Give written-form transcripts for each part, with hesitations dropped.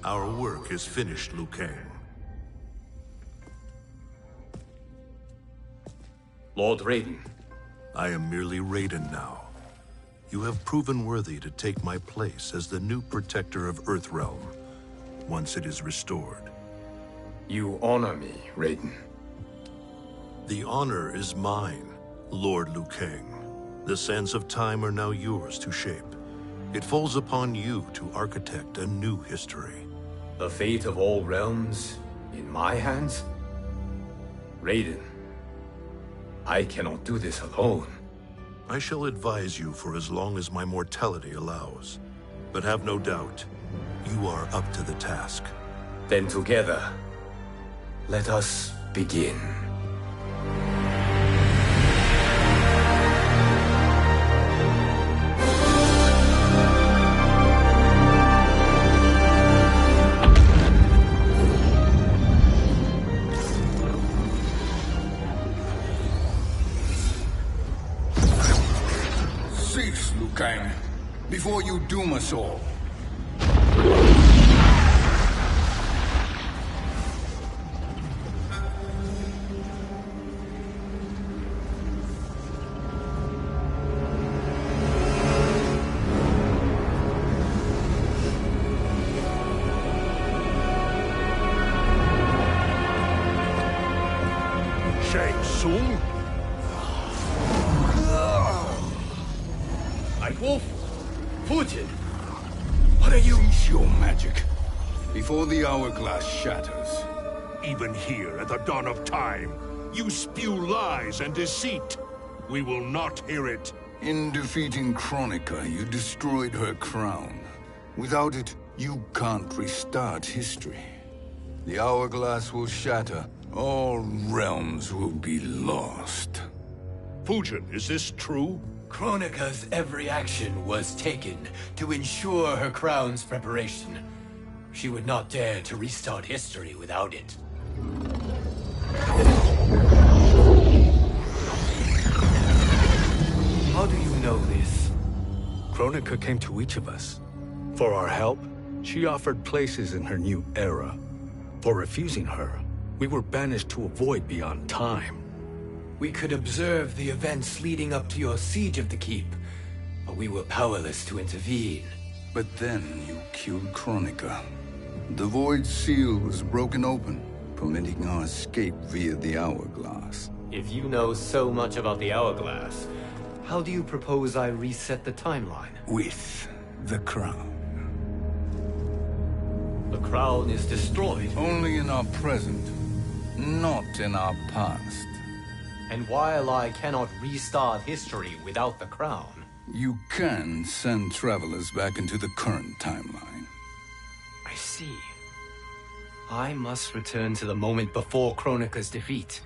Our work is finished, Liu Kang. Lord Raiden. I am merely Raiden now. You have proven worthy to take my place as the new protector of Earthrealm, once it is restored. You honor me, Raiden. The honor is mine, Lord Liu Kang. The sands of time are now yours to shape. It falls upon you to architect a new history. The fate of all realms in my hands? Raiden, I cannot do this alone. I shall advise you for as long as my mortality allows. But have no doubt, you are up to the task. Then together, let us begin. Cease, Liu Kang, before you doom us all. Shang Tsung? Wolf, Fujin, what are you? Cease your magic, before the hourglass shatters. Even here at the dawn of time, you spew lies and deceit. We will not hear it. In defeating Kronika, you destroyed her crown. Without it, you can't restart history. The hourglass will shatter. All realms will be lost. Fujin, is this true? Kronika's every action was taken to ensure her crown's preparation. She would not dare to restart history without it. How do you know this? Kronika came to each of us. For our help, she offered places in her new era. For refusing her, we were banished to a void beyond time. We could observe the events leading up to your siege of the keep, but we were powerless to intervene. But then you killed Kronika. The Void Seal was broken open, permitting our escape via the hourglass. If you know so much about the hourglass, how do you propose I reset the timeline? With the crown. The crown is destroyed. Only in our present, not in our past. And while I cannot restart history without the crown... You can send travelers back into the current timeline. I see. I must return to the moment before Kronika's defeat.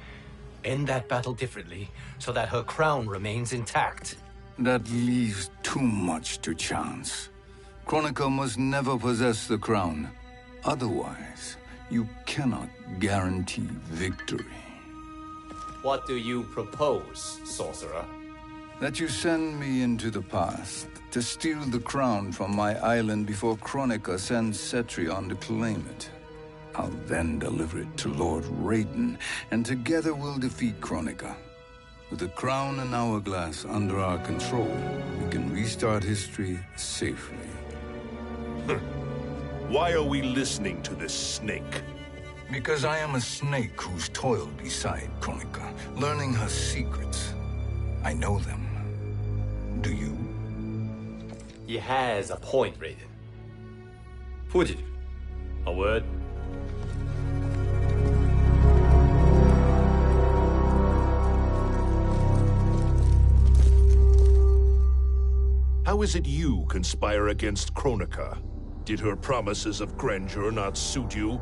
End that battle differently, so that her crown remains intact. That leaves too much to chance. Kronika must never possess the crown. Otherwise, you cannot guarantee victory. What do you propose, sorcerer? That you send me into the past to steal the crown from my island before Kronika sends Cetrion to claim it. I'll then deliver it to Lord Raiden, and together we'll defeat Kronika. With the crown and hourglass under our control, we can restart history safely. Why are we listening to this snake? Because I am a snake who's toiled beside Kronika, learning her secrets. I know them. Do you? He has a point, Raiden. Fujin, a word? How is it you conspire against Kronika? Did her promises of grandeur not suit you?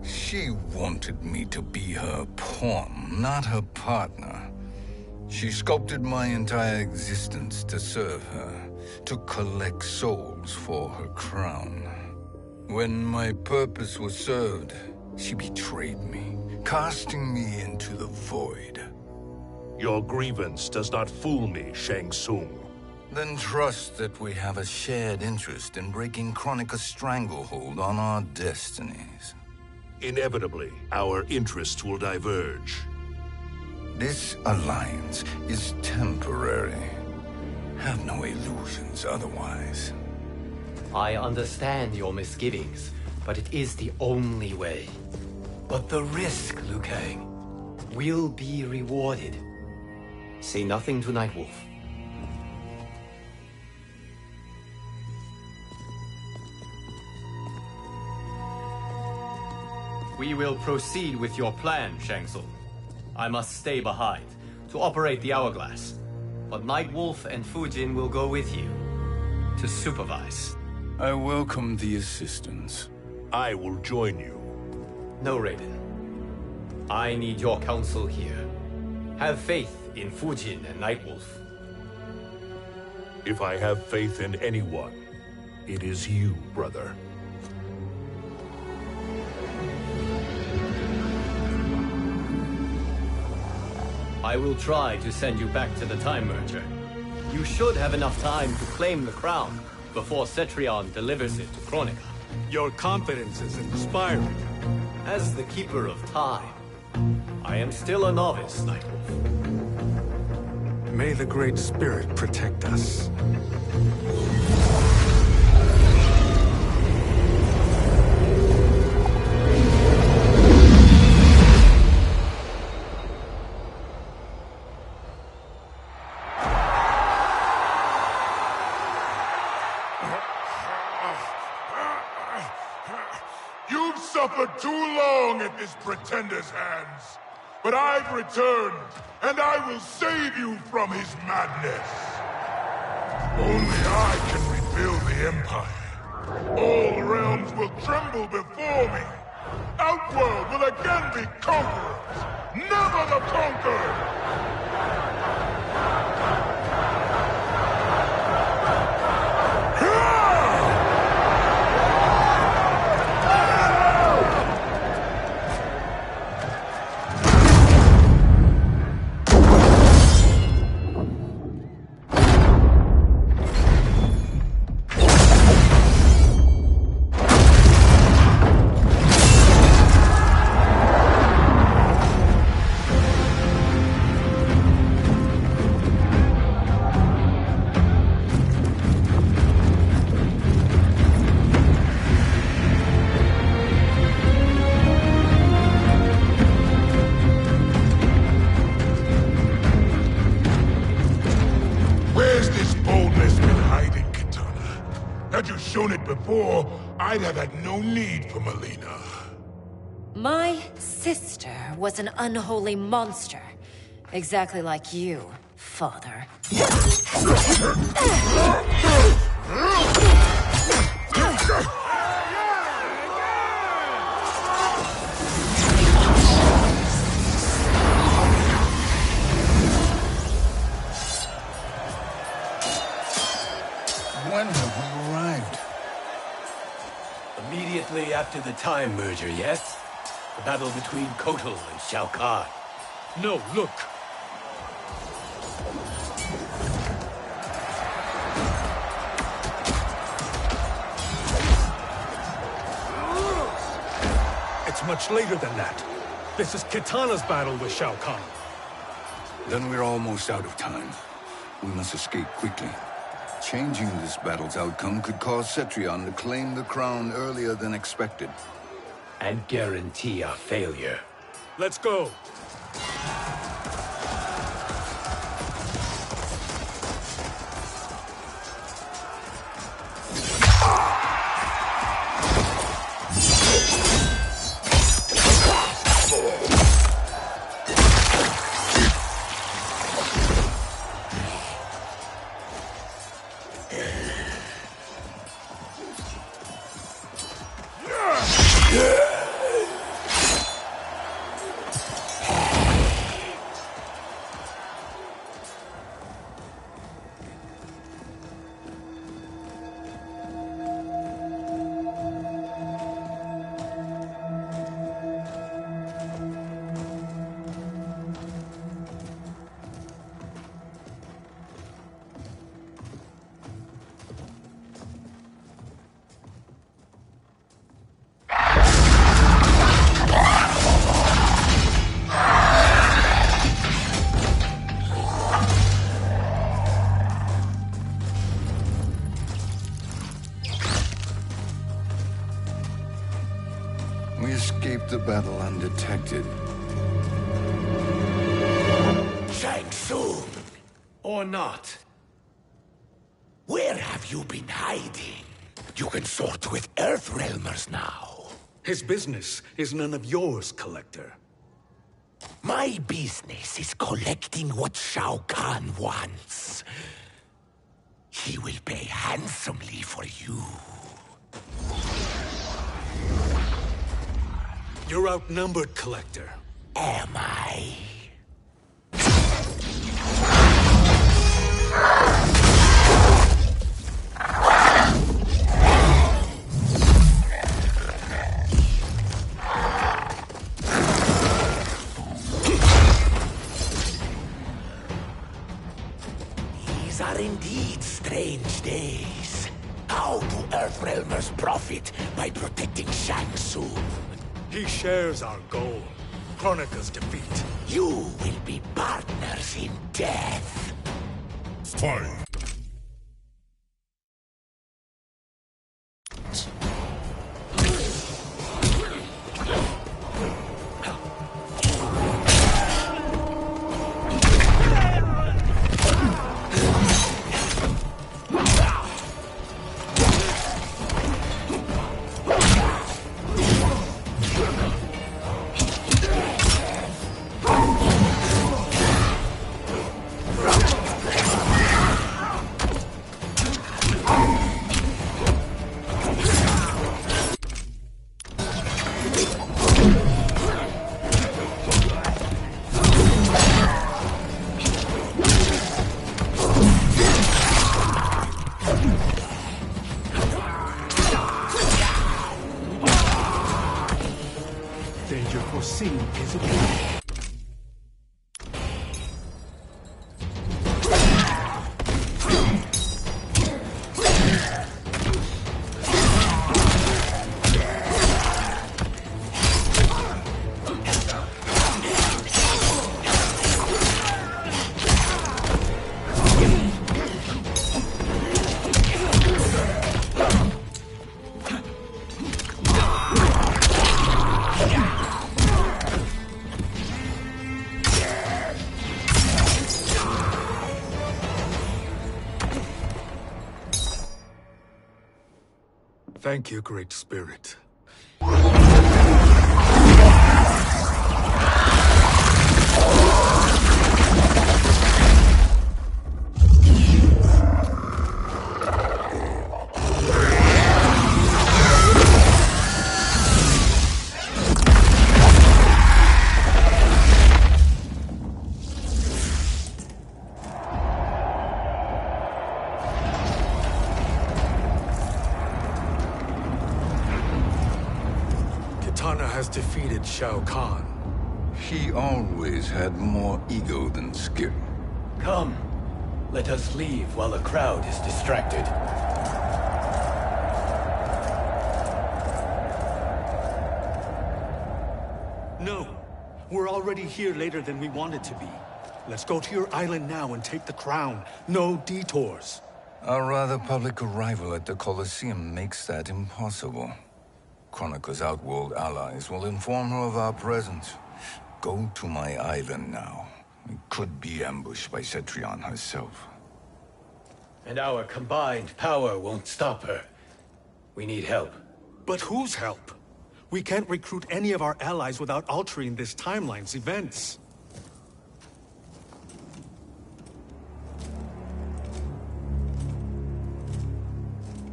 She wanted me to be her pawn, not her partner. She sculpted my entire existence to serve her, to collect souls for her crown. When my purpose was served, she betrayed me, casting me into the void. Your grievance does not fool me, Shang Tsung. Then trust that we have a shared interest in breaking Kronika's stranglehold on our destinies. Inevitably, our interests will diverge. This alliance is temporary. Have no illusions otherwise. I understand your misgivings, but it is the only way. But the risk, Liu Kang, will be rewarded. Say nothing to Nightwolf. We will proceed with your plan, Shang Tsung. I must stay behind to operate the Hourglass. But Nightwolf and Fujin will go with you to supervise. I welcome the assistance. I will join you. No, Raiden. I need your counsel here. Have faith in Fujin and Nightwolf. If I have faith in anyone, it is you, brother. I will try to send you back to the Time Merger. You should have enough time to claim the crown before Cetrion delivers it to Kronika. Your confidence is inspiring. As the Keeper of Time, I am still a novice, Nightwolf. May the Great Spirit protect us. You've suffered too long at this pretender's hands. But I've returned, and I will save you from his madness. Only I can rebuild the Empire. All realms will tremble before me. Outworld will again be conquerors, never the conquered! Had you shown it before, I'd have had no need for Melina. My sister was an unholy monster. Exactly like you, father. When have we arrived? Immediately after the Time Merger, yes? The battle between Kotal and Shao Kahn. No, look! It's much later than that. This is Kitana's battle with Shao Kahn. Then we're almost out of time. We must escape quickly. Changing this battle's outcome could cause Cetrion to claim the crown earlier than expected. And guarantee our failure. Let's go! We escaped the battle undetected. Shang Tsung! Or not. Where have you been hiding? You can sort with Earthrealmers now. His business is none of yours, Collector. My business is collecting what Shao Kahn wants. He will pay handsomely for you. You're outnumbered, Collector. Am I? These are indeed strange days. How do Earthrealmers profit by protecting Shang Tsung? He shares our goal. Kronika's defeat. You will be partners in death. Fight! Danger foreseen is a Thank you, Great Spirit. Kitana has defeated Shao Kahn. He always had more ego than skill. Come, let us leave while the crowd is distracted. No, we're already here later than we wanted to be. Let's go to your island now and take the crown. No detours. Our rather public arrival at the Colosseum makes that impossible. Kronika's outworld allies will inform her of our presence. Go to my island now. We could be ambushed by Cetrion herself. And our combined power won't stop her. We need help. But whose help? We can't recruit any of our allies without altering this timeline's events.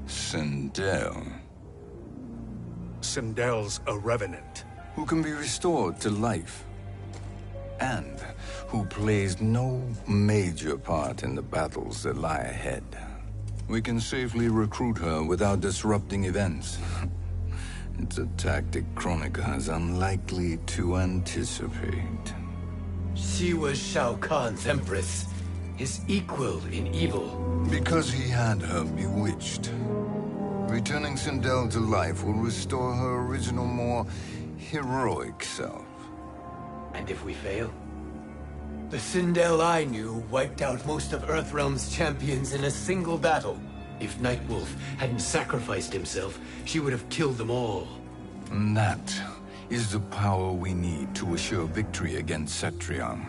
Sindel, Sindel's a revenant. who can be restored to life, and who plays no major part in the battles that lie ahead. We can safely recruit her without disrupting events. It's a tactic Kronika is unlikely to anticipate. She was Shao Kahn's empress, his equal in evil. Because he had her bewitched. Returning Sindel to life will restore her original, more heroic self. And if we fail? The Sindel I knew wiped out most of Earthrealm's champions in a single battle. If Nightwolf hadn't sacrificed himself, she would have killed them all. And that is the power we need to assure victory against Cetrion.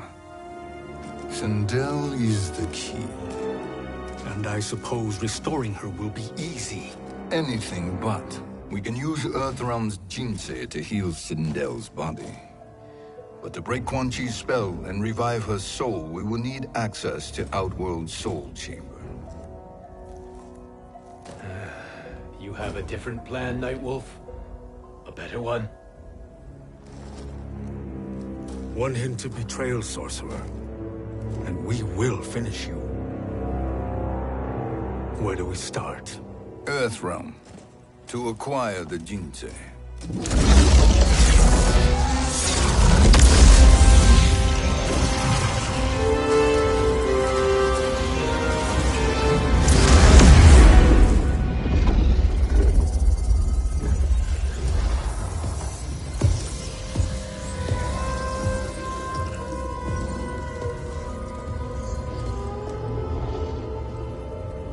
Sindel is the key. And I suppose restoring her will be easy. Anything but. We can use Earthrealm's Jinsei to heal Sindel's body. But to break Quan Chi's spell and revive her soul, we will need access to Outworld's Soul Chamber. You have a different plan, Nightwolf? A better one? Want him to betrayal, Sorcerer. And we will finish you. Where do we start? Earthrealm. To acquire the Jinsei.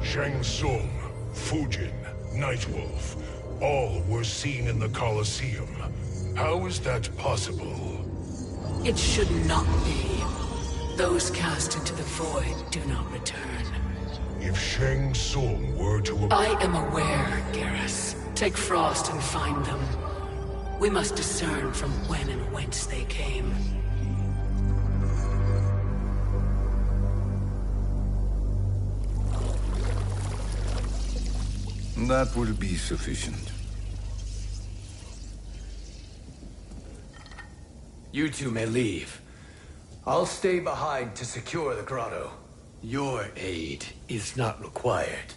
Shang Tsung, Fujin, Nightwolf, all were seen in the Colosseum. How is that possible? It should not be. Those cast into the void do not return. If Shang Tsung were to... I am aware, Garrus. Take Frost and find them. We must discern from when and whence they came. That will be sufficient. You two may leave. I'll stay behind to secure the grotto. Your aid is not required.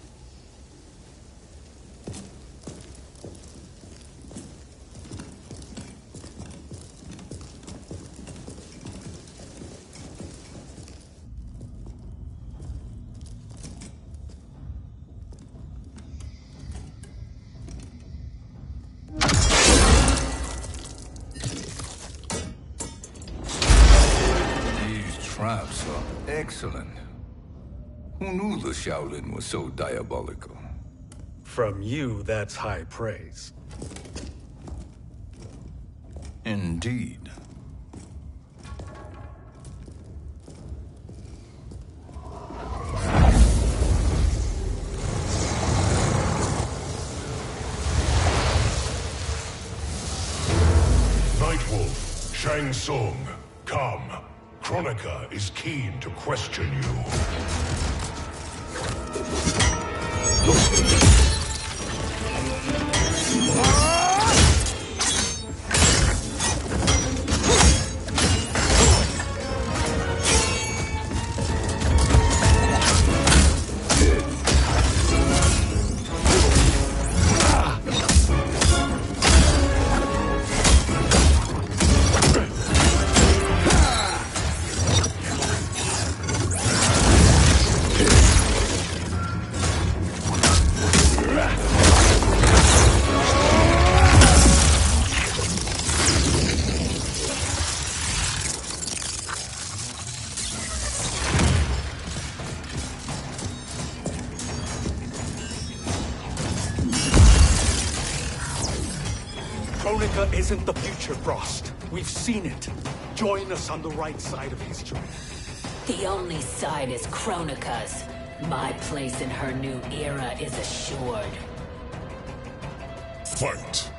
Traps are excellent. Who knew the Shaolin was so diabolical? From you, that's high praise. Indeed. Nightwolf, Shang Tsung, come. Kronika is keen to question you. Kronika isn't the future, Frost. We've seen it. Join us on the right side of history. The only side is Kronika's. My place in her new era is assured. Fight!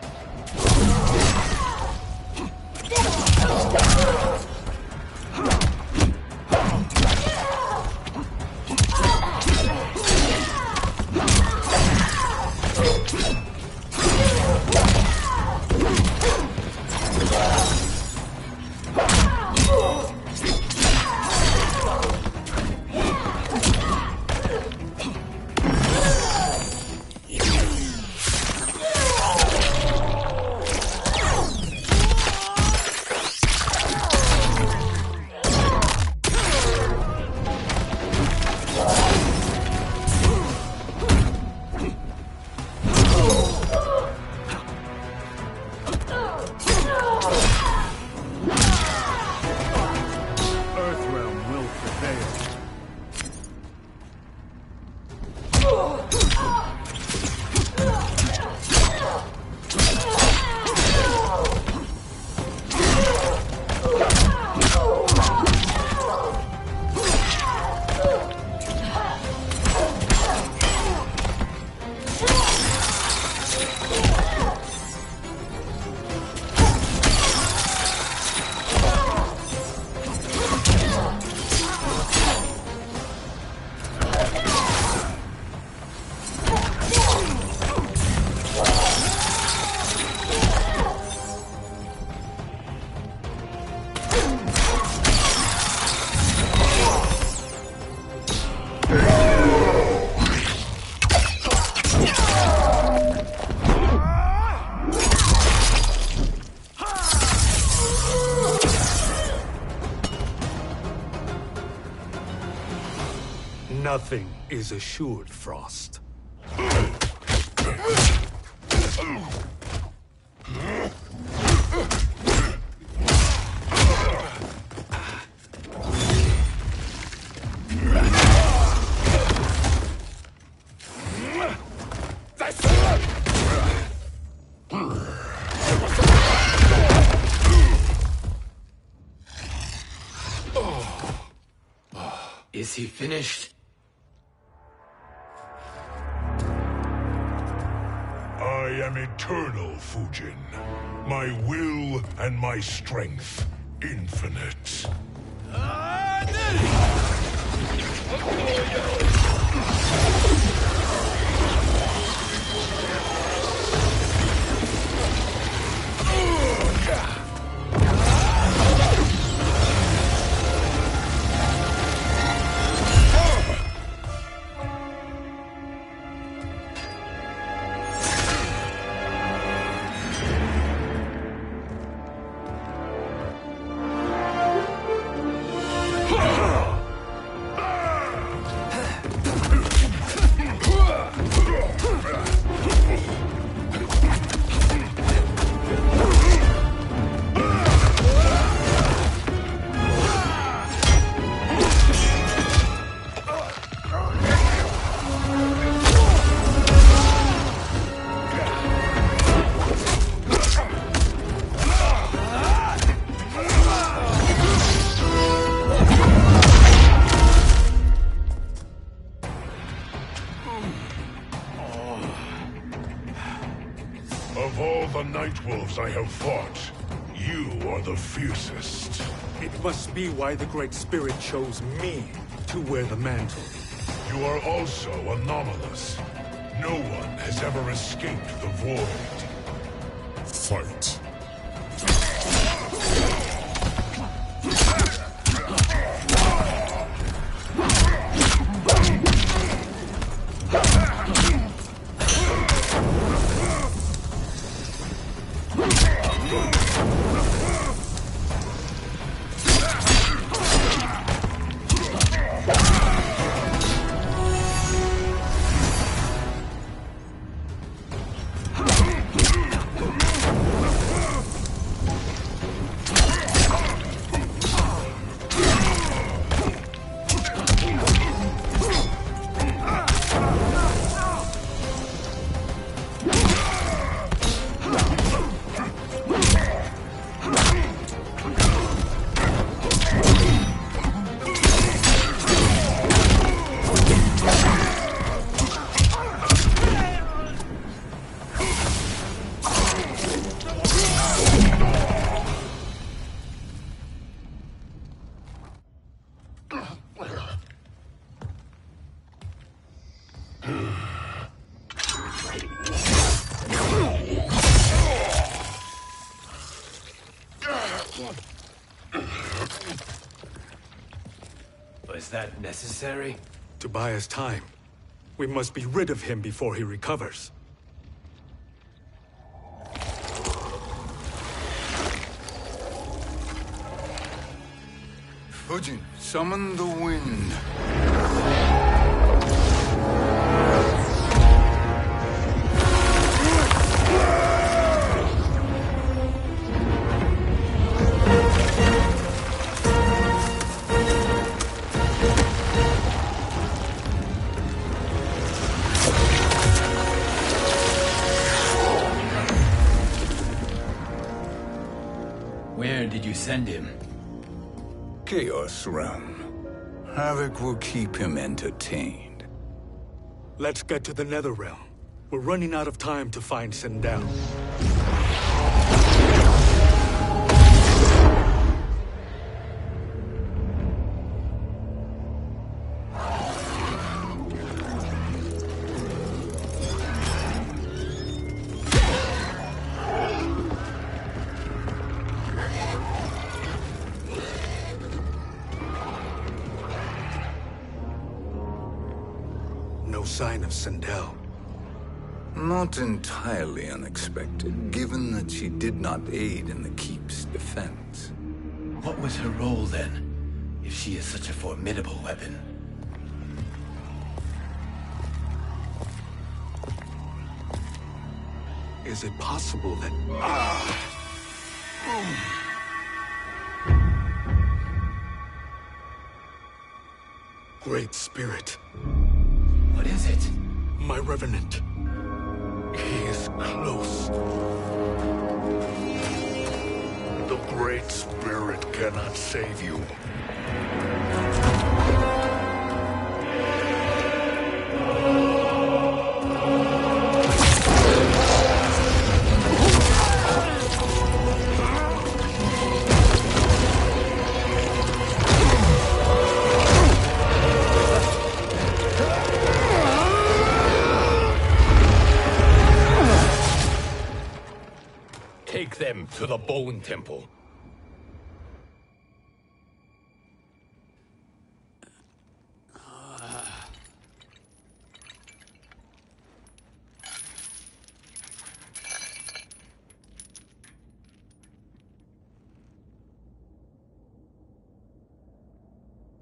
Nothing is assured, Frost. Is he finished? I am eternal, Fujin. My will and my strength, infinite. Of all the Nightwolves I have fought, you are the fiercest. It must be why the Great Spirit chose me to wear the mantle. You are also anomalous. No one has ever escaped the void. Fight. Was that necessary? To buy us time. We must be rid of him before he recovers. Fujin, summon the wind. Where did you send him? Chaos Realm. Havoc will keep him entertained. Let's get to the Netherrealm. We're running out of time to find Sindel. No sign of Sindel. Not entirely unexpected, given that she did not aid in the Keep's defense. What was her role then, if she is such a formidable weapon? is it possible that... Great Spirit. What is it? My Revenant. He is close. The Great Spirit cannot save you. Take them to the Bone Temple.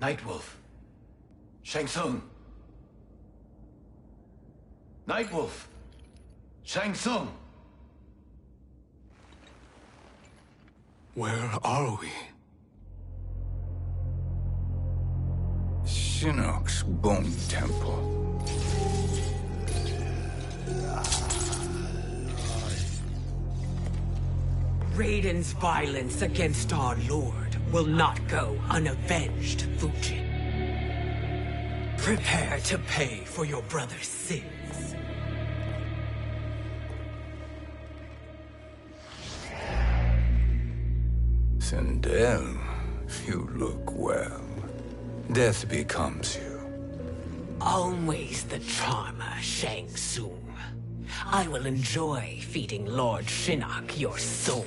Nightwolf. Shang Tsung. Nightwolf. Shang Tsung. Where are we? Shinnok's Bone Temple. Raiden's violence against our Lord will not go unavenged, Fujin. Prepare to pay for your brother's sins. Sindel, you look well. Death becomes you. Always the charmer, Shang Tsung. I will enjoy feeding Lord Shinnok your soul.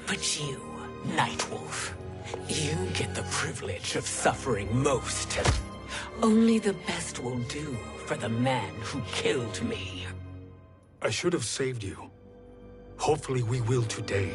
But you, Nightwolf, you get the privilege of suffering most. Only the best will do for the man who killed me. I should have saved you. Hopefully we will today.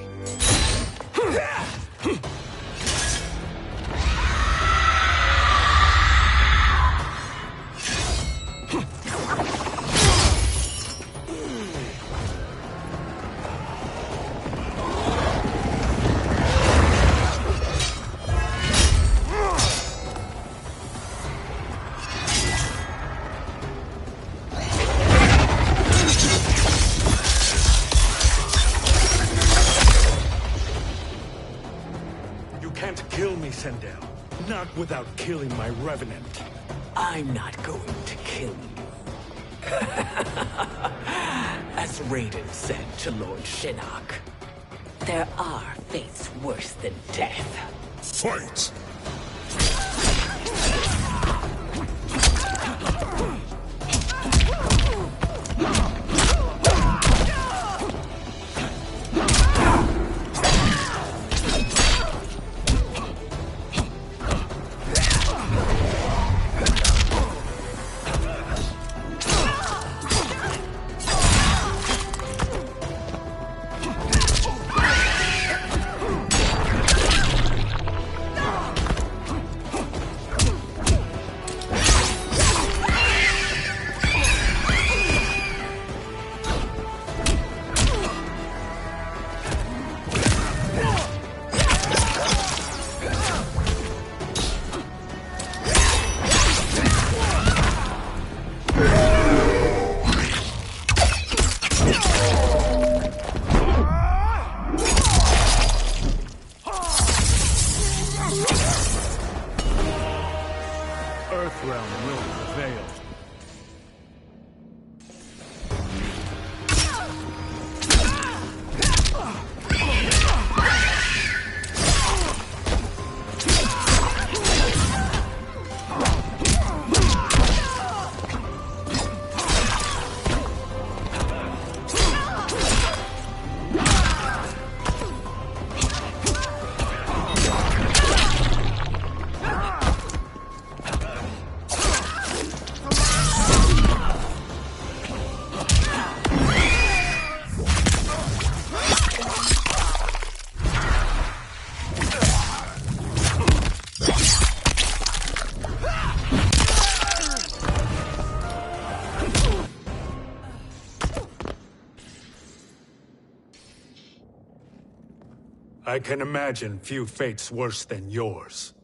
Not without killing my Revenant. I'm not going to kill you. As Raiden said to Lord Shinnok, there are fates worse than death. Fight! Earthrealm will prevail. I can imagine few fates worse than yours.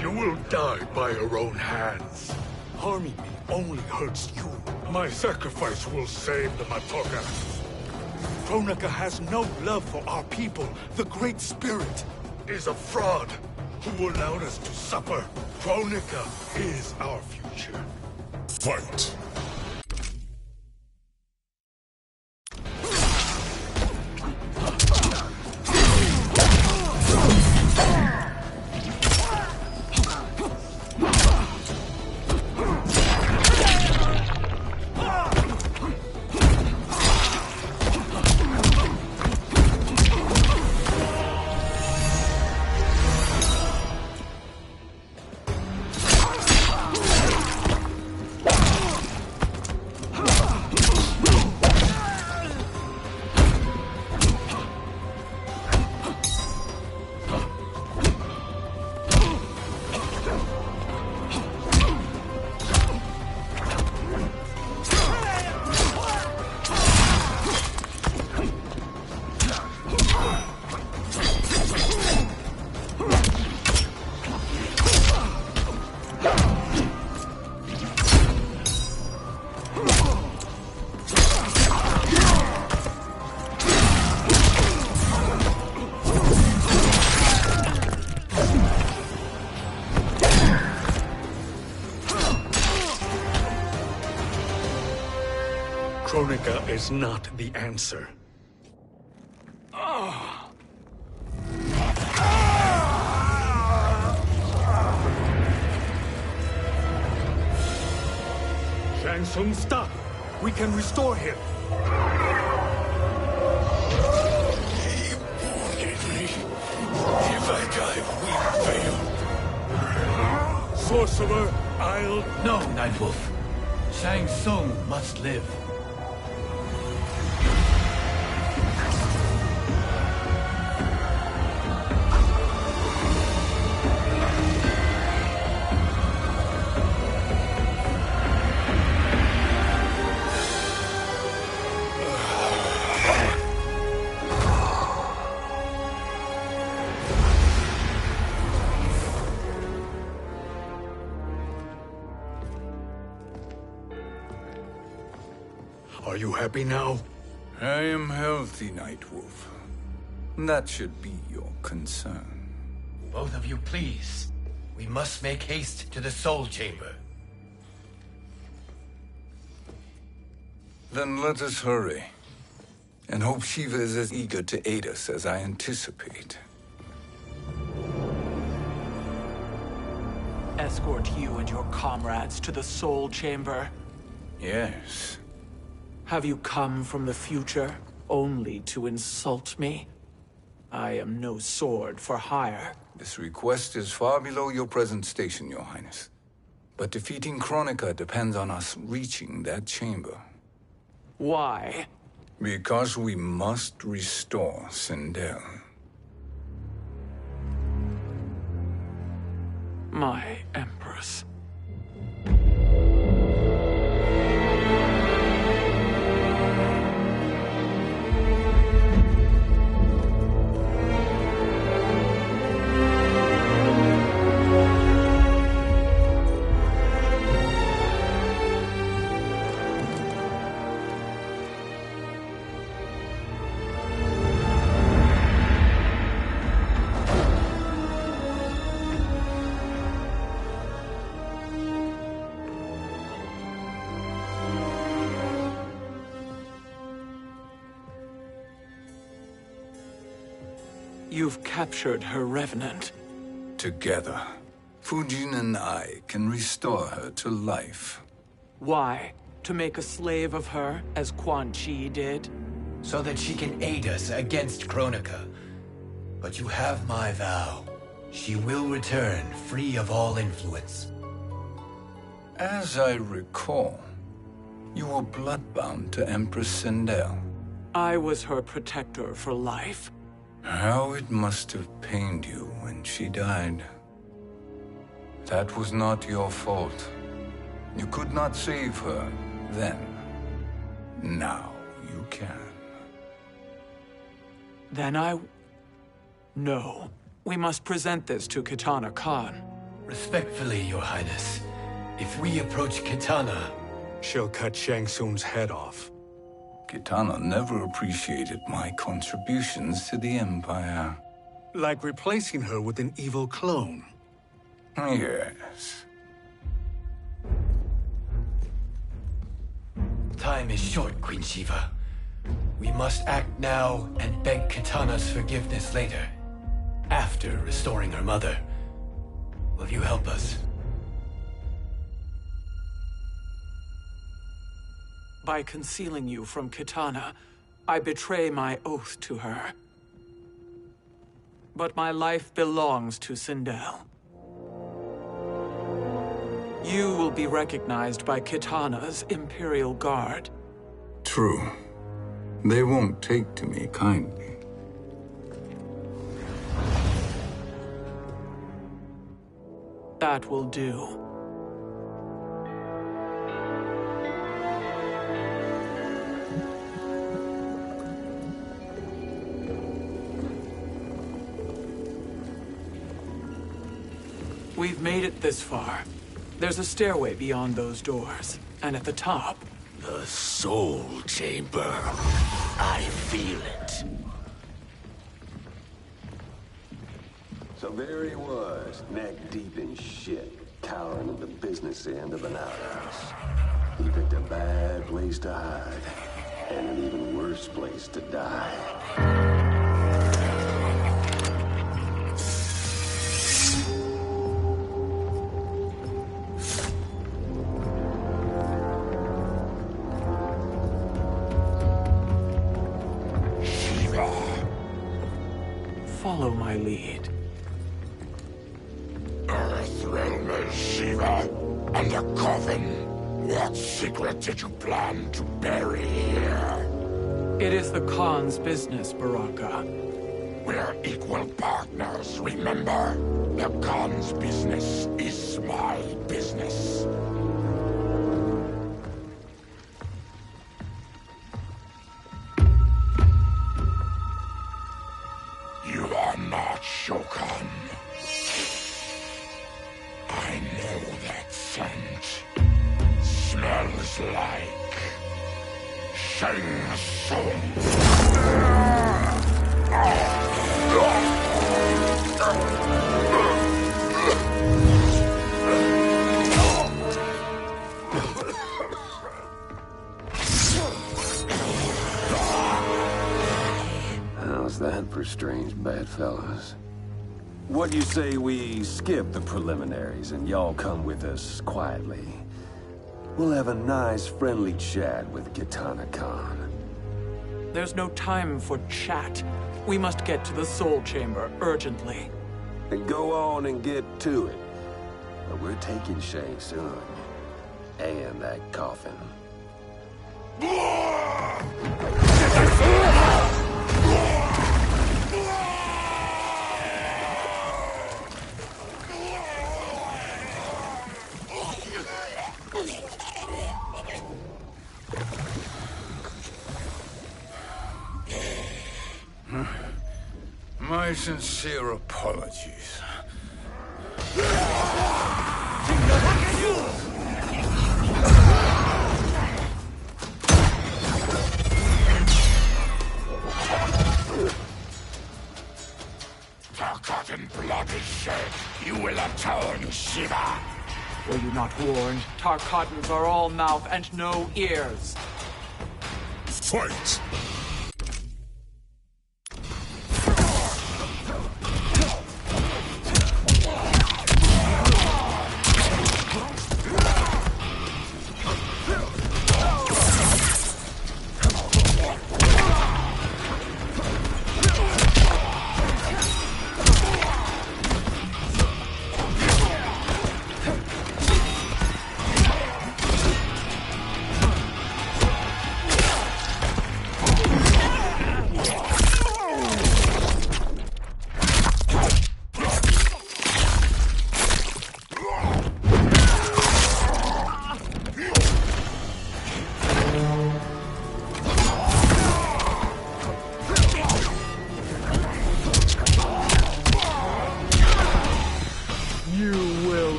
You will die by your own hands. Harming me only hurts you. My sacrifice will save the Matoka. Kronika has no love for our people. The Great Spirit Is a fraud who allowed us to suffer. Kronika is our future. Fight! Kronika is not the answer. Shang Tsung, stop! We can restore him. He wounded me. If I die, we fail. Sorcerer, I'll... No, Nightwolf. Shang Tsung must live. Are you happy now? I am healthy, Nightwolf. That should be your concern. Both of you, please. We must make haste to the Soul Chamber. Then let us hurry. And hope Shiva is as eager to aid us as I anticipate. Escort you and your comrades to the Soul Chamber. Yes. Have you come from the future only to insult me? I am no sword for hire. This request is far below your present station, Your Highness. But defeating Kronika depends on us reaching that chamber. Why? Because we must restore Sindel. My Empress. You've captured her revenant. Together, Fujin and I can restore her to life. Why? To make a slave of her, as Quan Chi did? So that she can aid us against Kronika. But you have my vow. She will return free of all influence. As I recall, you were bloodbound to Empress Sindel. I was her protector for life. How it must have pained you when she died. That was not your fault. You could not save her then. Now you can. Then No. We must present this to Kitana Khan. Respectfully, Your Highness, if we approach Kitana, she'll cut Shang Tsung's head off. Kitana never appreciated my contributions to the Empire. Like replacing her with an evil clone. Yes. Time is short, Queen Shiva. We must act now and beg Kitana's forgiveness later, after restoring her mother. Will you help us? By concealing you from Kitana, I betray my oath to her. But my life belongs to Sindel. You will be recognized by Kitana's Imperial Guard. True. They won't take to me kindly. That will do. We've made it this far. There's a stairway beyond those doors, and at the top... The Soul Chamber. I feel it. So there he was, neck deep in shit, cowering at the business end of an outhouse. He picked a bad place to hide, and an even worse place to die. Follow my lead. Earthrealmer Shiva, and a coffin. What secret did you plan to bury here? It is the Khan's business, Baraka. We're equal partners, remember? The Khan's business is my business. You are not Shokan. I know that scent. Smells like Shang Tsung. How's that for strange bedfellows? What do you say we skip the preliminaries and y'all come with us quietly? We'll have a nice friendly chat with Kitana Khan. There's no time for chat. We must get to the Soul Chamber urgently. Then go on and get to it. But we're taking Shang Tsung. And that coffin. My sincere apologies. Forgotten blood is shed. You will atone, Shiva. Were you not warned? Tarkatans are all mouth and no ears. Fight!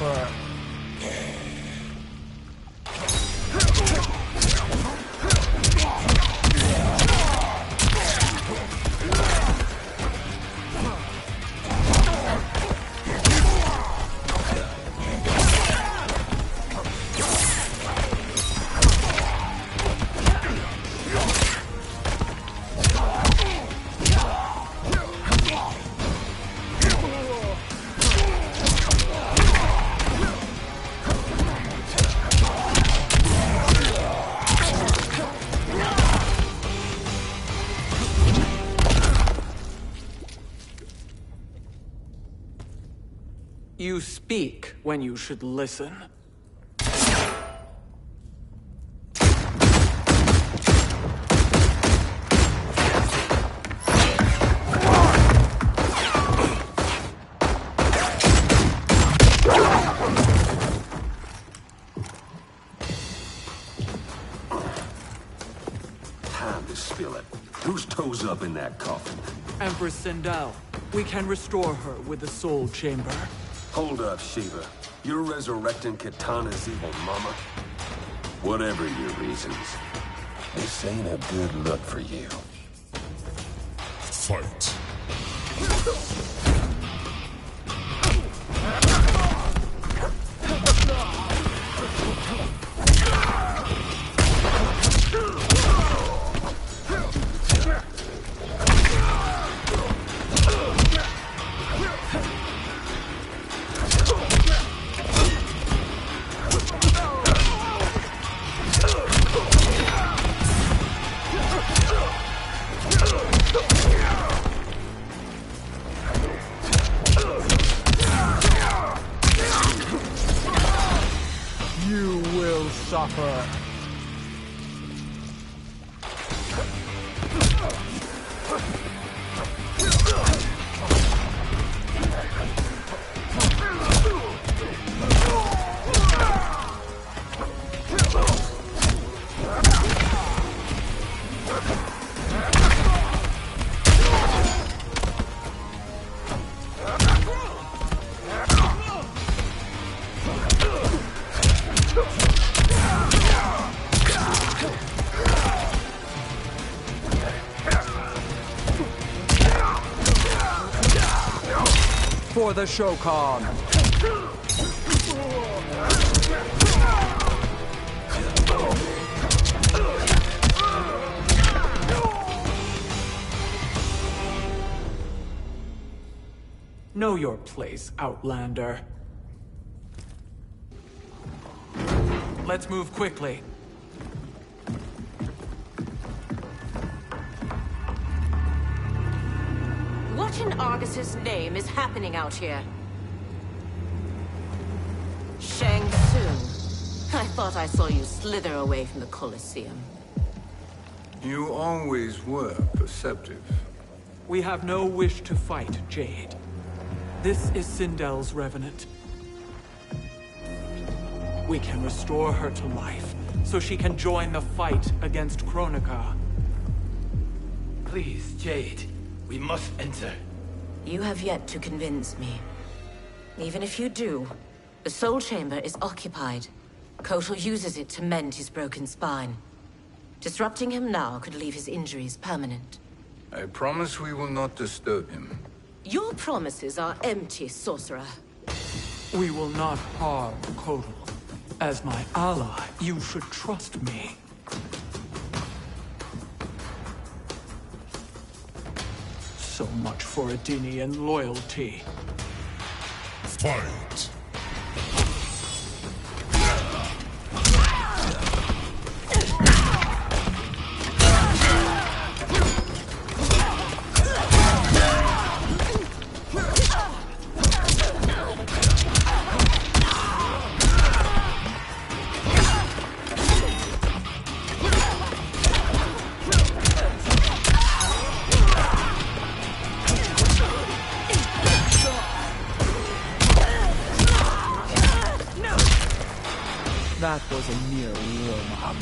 suffer. You speak when you should listen. Time to spill it. Whose toes up in that coffin? Empress Sindel. We can restore her with the Soul Chamber. Hold up, Shiva. You're resurrecting Kitana's evil mama? Whatever your reasons, this ain't a good look for you. Fight. You will suffer. For the Shokan. Know your place, Outlander. Let's move quickly. What in Argus's name is happening out here? Shang Tsung. I thought I saw you slither away from the Colosseum. You always were perceptive. We have no wish to fight, Jade. This is Sindel's Revenant. We can restore her to life, so she can join the fight against Kronika. Please, Jade. We must enter. You have yet to convince me. Even if you do, the Soul Chamber is occupied. Kotal uses it to mend his broken spine. Disrupting him now could leave his injuries permanent. I promise we will not disturb him. Your promises are empty, sorcerer. We will not harm Kotal. As my ally, you should trust me. So much for Adenian loyalty. Fight. That was a mere warm-up.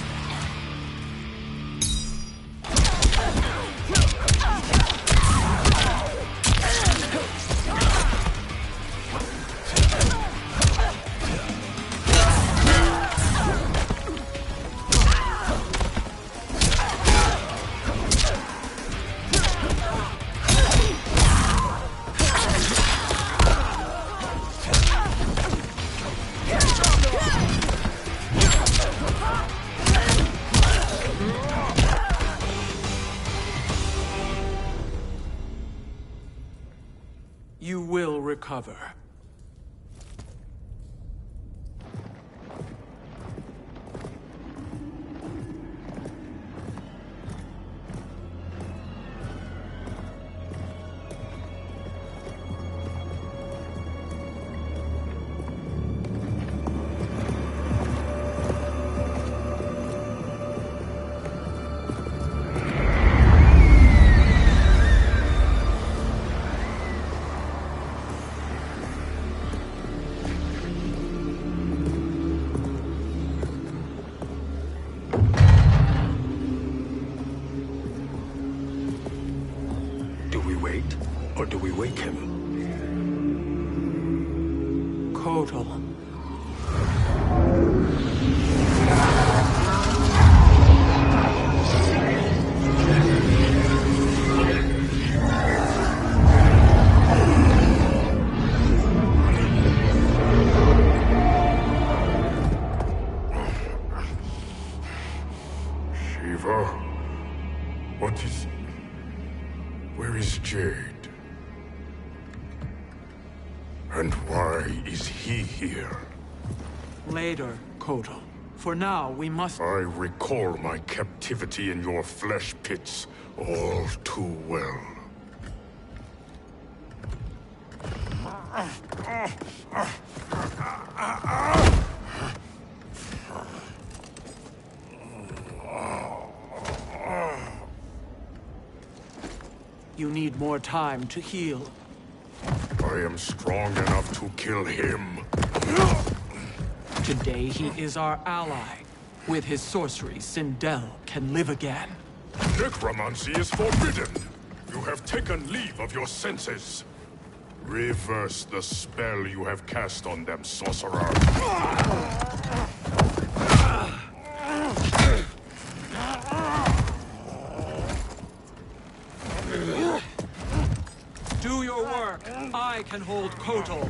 cover. Or do we wake him? Kotal. Shiva? What is... Where is Jade? And why is he here? Later, Kotal. For now, we must... I recall my captivity in your flesh pits all too well. You need more time to heal. I am strong enough to kill him. Today he is our ally. With his sorcery, Sindel can live again. Necromancy is forbidden. You have taken leave of your senses. Reverse the spell you have cast on them, sorcerer. Do your work. I can hold Kotal.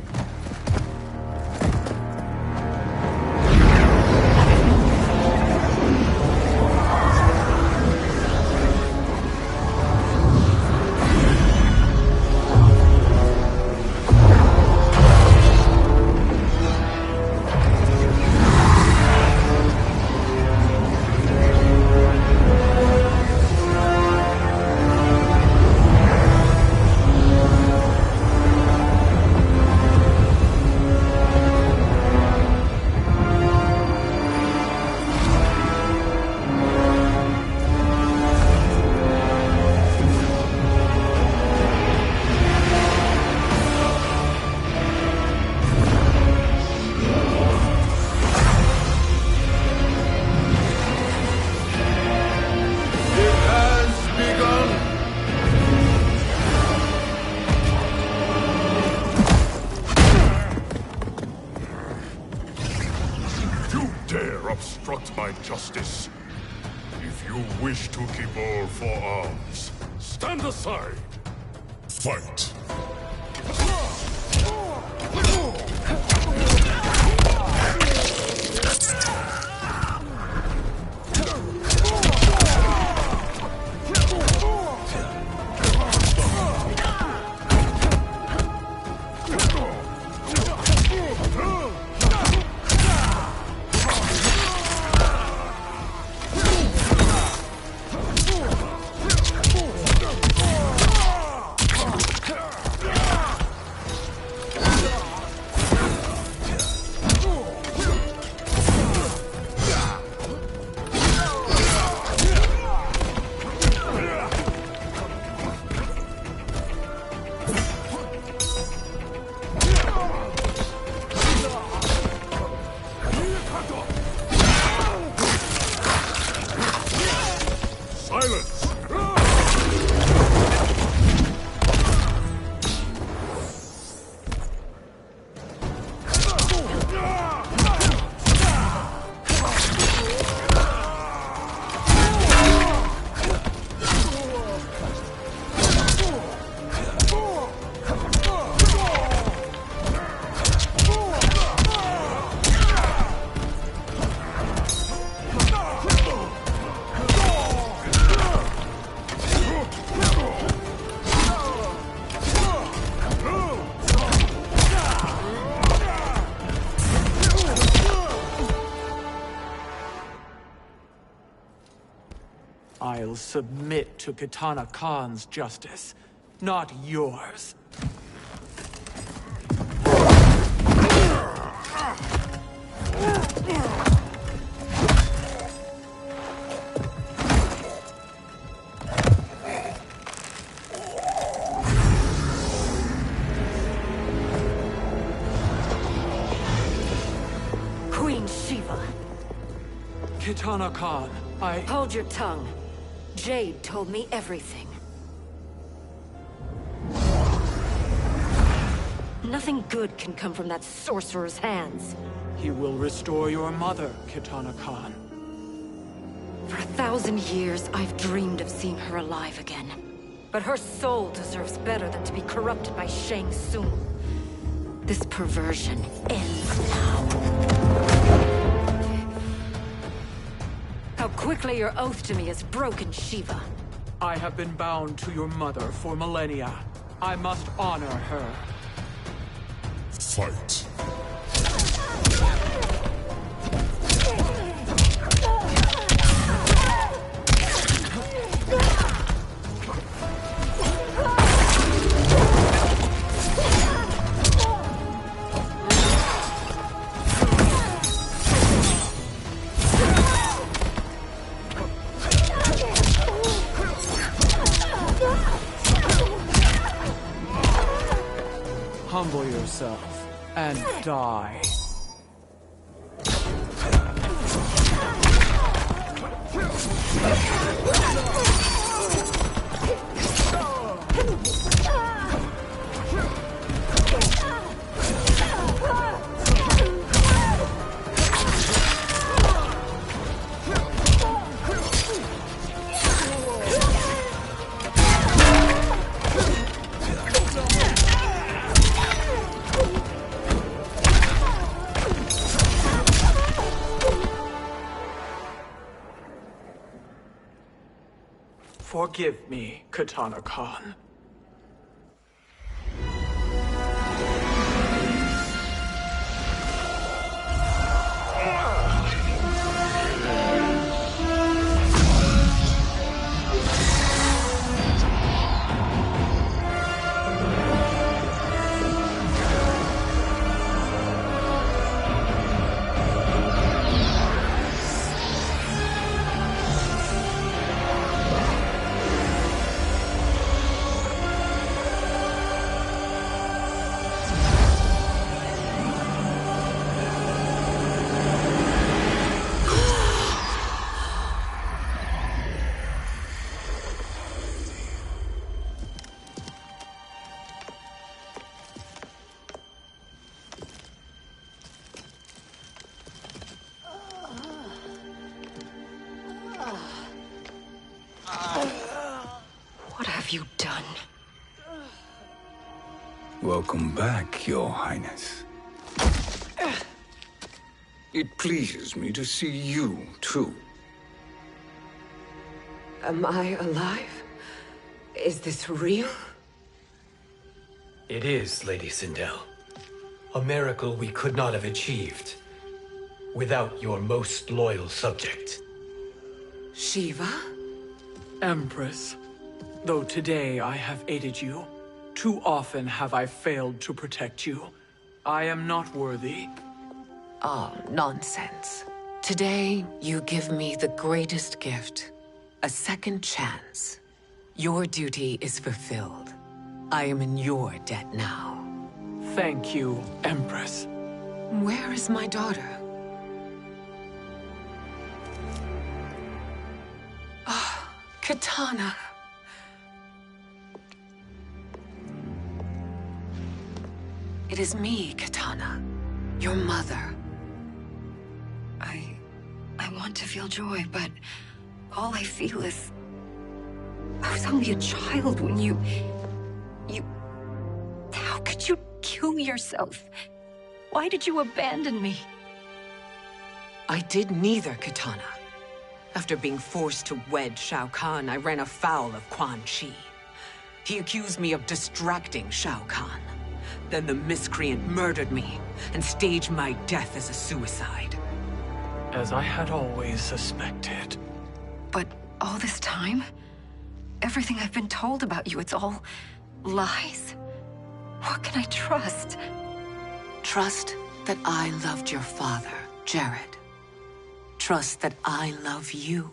Obstruct my justice. If you wish to keep all four arms, stand aside. Fight. I'll submit to Kitana Khan's justice, not yours. Queen Shiva. Kitana Khan, Hold your tongue. Jade told me everything. Nothing good can come from that sorcerer's hands. He will restore your mother, Kitana Khan. For 1,000 years, I've dreamed of seeing her alive again. But her soul deserves better than to be corrupted by Shang Tsung. This perversion ends now. How quickly your oath to me has broken, Shiva. I have been bound to your mother for millennia. I must honor her. Fight. Humble yourself and die. Forgive me, Kitana Khan. What have you done? Welcome back, Your Highness. It pleases me to see you, too. Am I alive? Is this real? It is, Lady Sindel. A miracle we could not have achieved without your most loyal subject. Shiva? Empress, though today I have aided you, too often have I failed to protect you. I am not worthy. Oh, nonsense. Today, you give me the greatest gift. A second chance. Your duty is fulfilled. I am in your debt now. Thank you, Empress. Where is my daughter? Ah, Kitana. It is me, Kitana. Your mother. I want to feel joy, but all I feel is... I was only a child when you... How could you kill yourself? Why did you abandon me? I did neither, Kitana. After being forced to wed Shao Kahn, I ran afoul of Quan Chi. He accused me of distracting Shao Kahn. Then the miscreant murdered me and staged my death as a suicide. As I had always suspected. But All this time? Everything I've been told about you, it's all lies? What can I trust? Trust that I loved your father, Jared. Trust that I love you.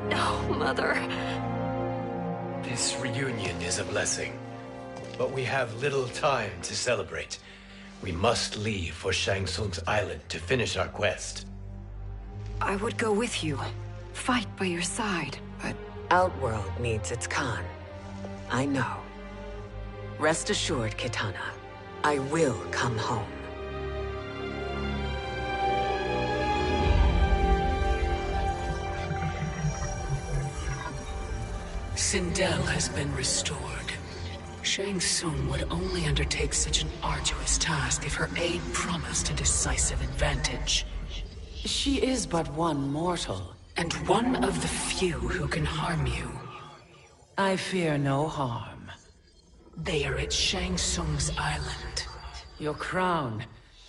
No, Mother. This reunion is a blessing, but we have little time to celebrate. We must leave for Shang Tsung's island to finish our quest. I would go with you, fight by your side, but... Outworld needs its Khan. I know. Rest assured, Kitana, I will come home. Sindel has been restored. Shang Tsung would only undertake such an arduous task if her aid promised a decisive advantage. She is but one mortal, and one of the few who can harm you. I fear no harm. They are at Shang Tsung's island. Your crown,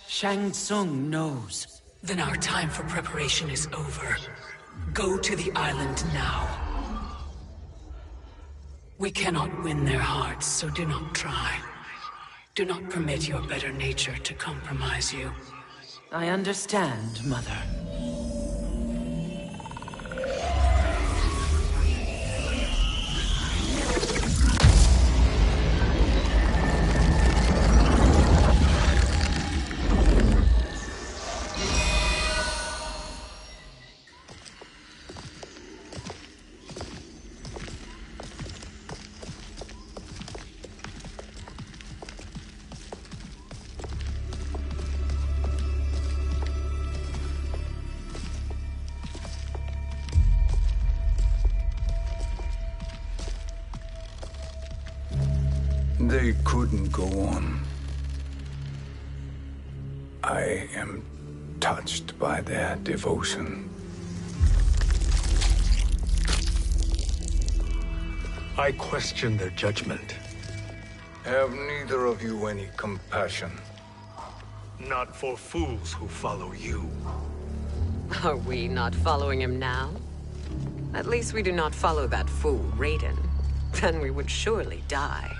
Shang Tsung knows. Then our time for preparation is over. Go to the island now. We cannot win their hearts, so do not try. Do not permit your better nature to compromise you. I understand, Mother. They couldn't go on. I am touched by their devotion. I question their judgment. Have neither of you any compassion? Not for fools who follow you. Are we not following him now? At least we do not follow that fool, Raiden. Then we would surely die.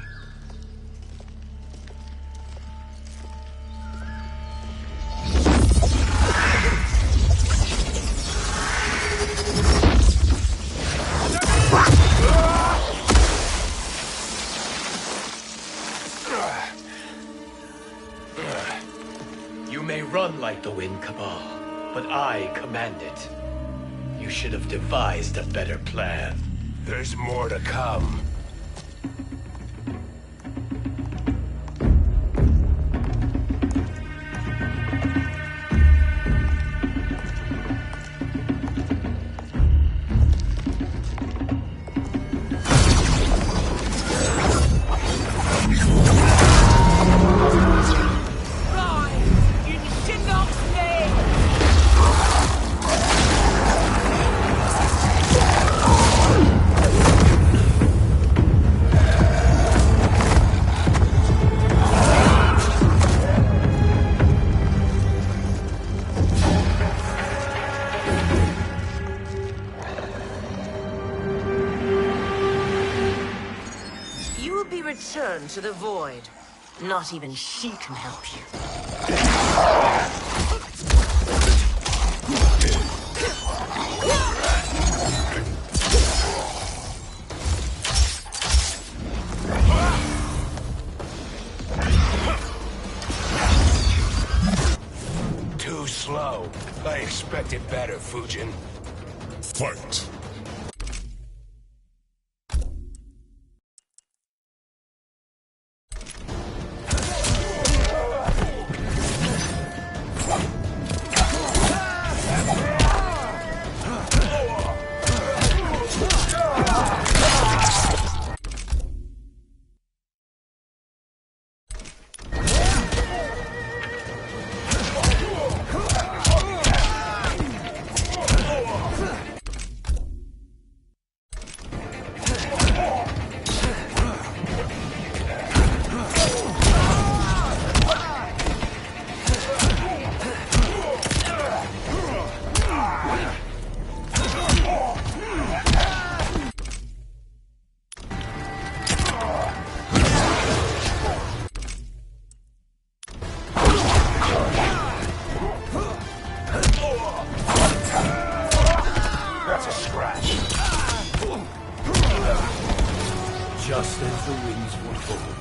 You may run like the wind, Cabal, but I command it. You should have devised a better plan. There's more to come. Return to the void. Not even she can help you. Too slow. I expected better, Fujin. Fight. just as the winds would hold.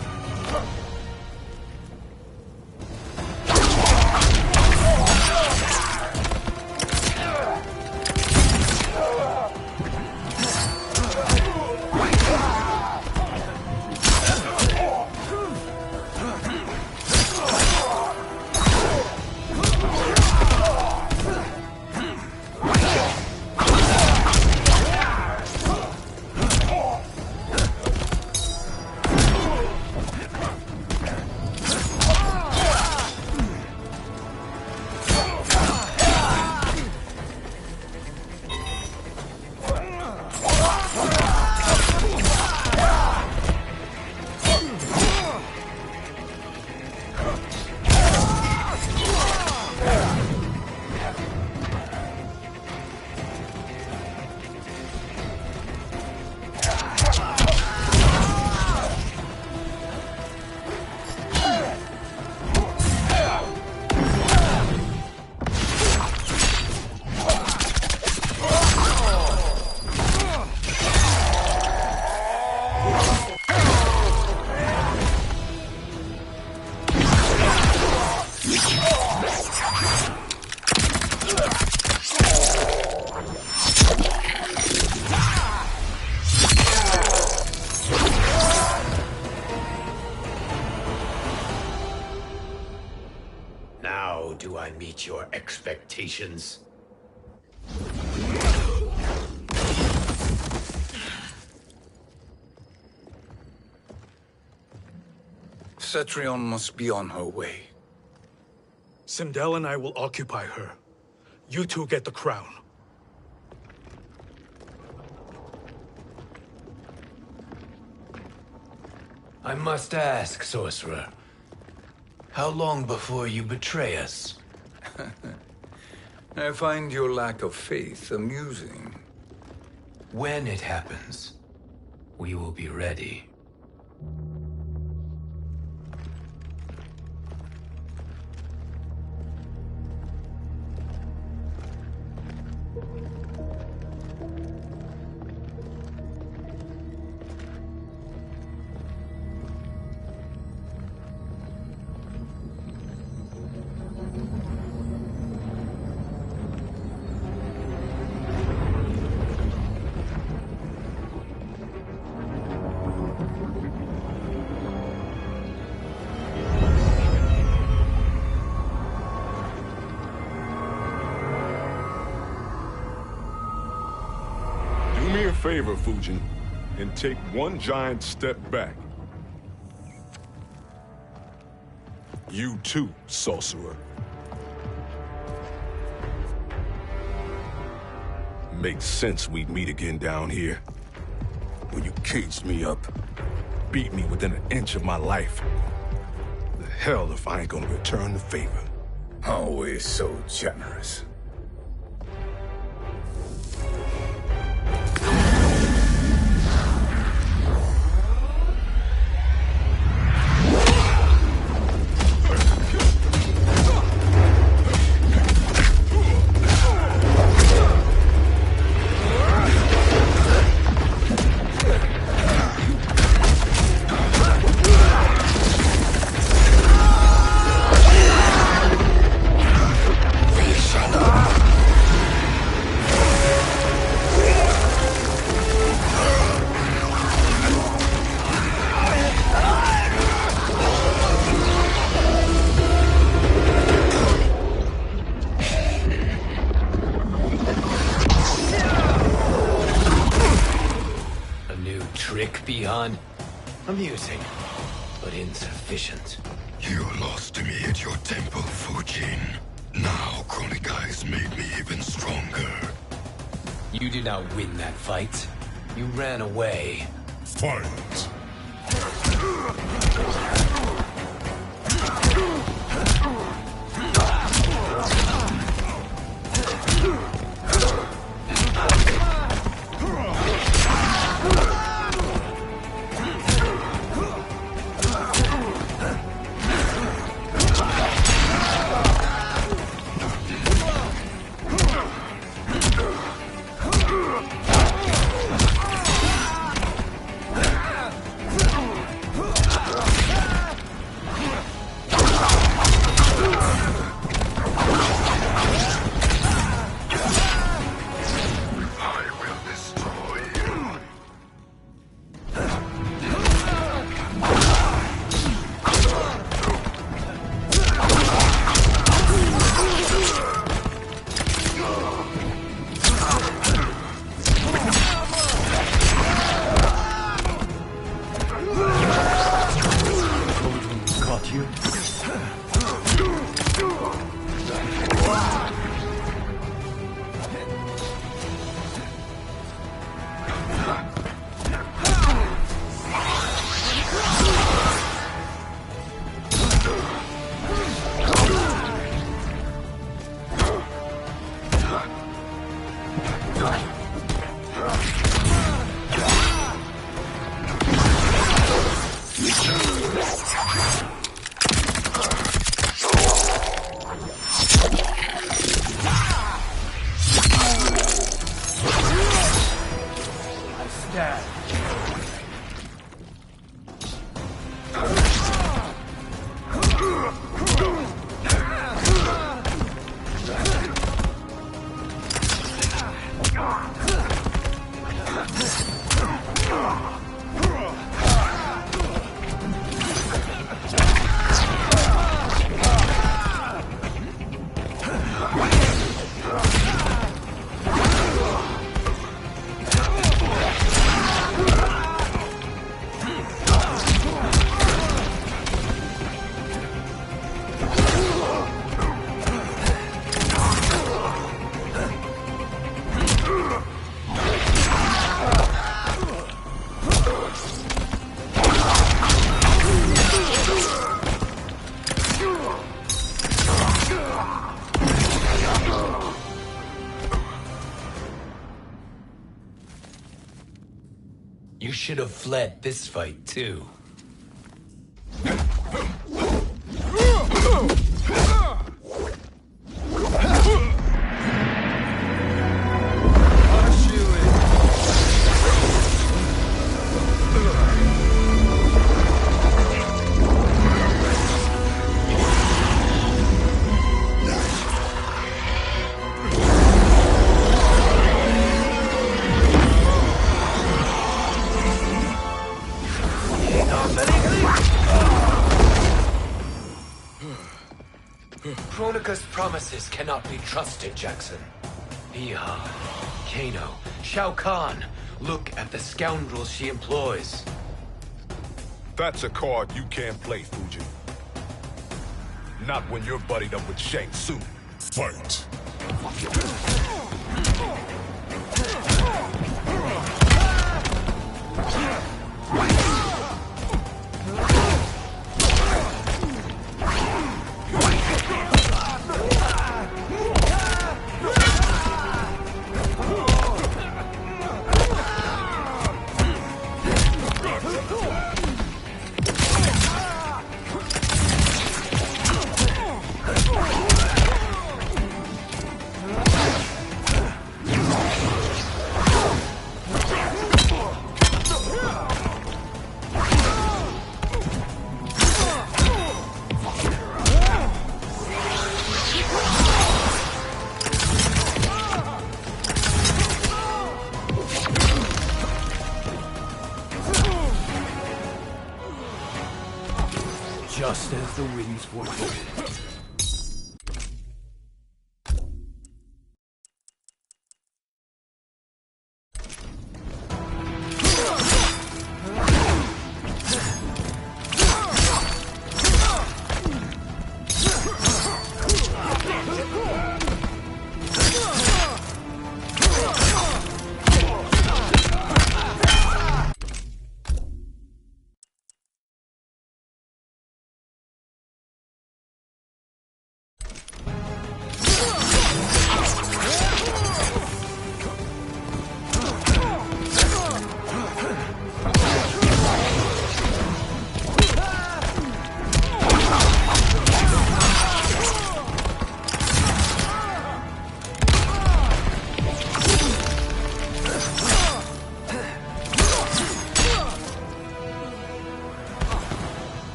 Now do I meet your expectations? Cetrion must be on her way. Sindel and I will occupy her. You two get the crown. I must ask, sorcerer. How long before you betray us? I find your lack of faith amusing. When it happens, we will be ready. Favor, Fujin, and take one giant step back. You too, sorcerer. Makes sense we'd meet again down here. When you caged me up, beat me within an inch of my life. The hell if I ain't gonna return the favor. Always so generous. Amusing, but insufficient. You lost to me at your temple, Fujin. Now Kronika has made me even stronger. You did not win that fight. You ran away. Fight! You should have fled this fight, too. Kronika's promises cannot be trusted, Jackson. Piha, Kano, Shao Kahn. Look at the scoundrels she employs. That's a card you can't play, Fujin. Not when you're buddied up with Shang Tsung. Fight! Just as the winds foretold.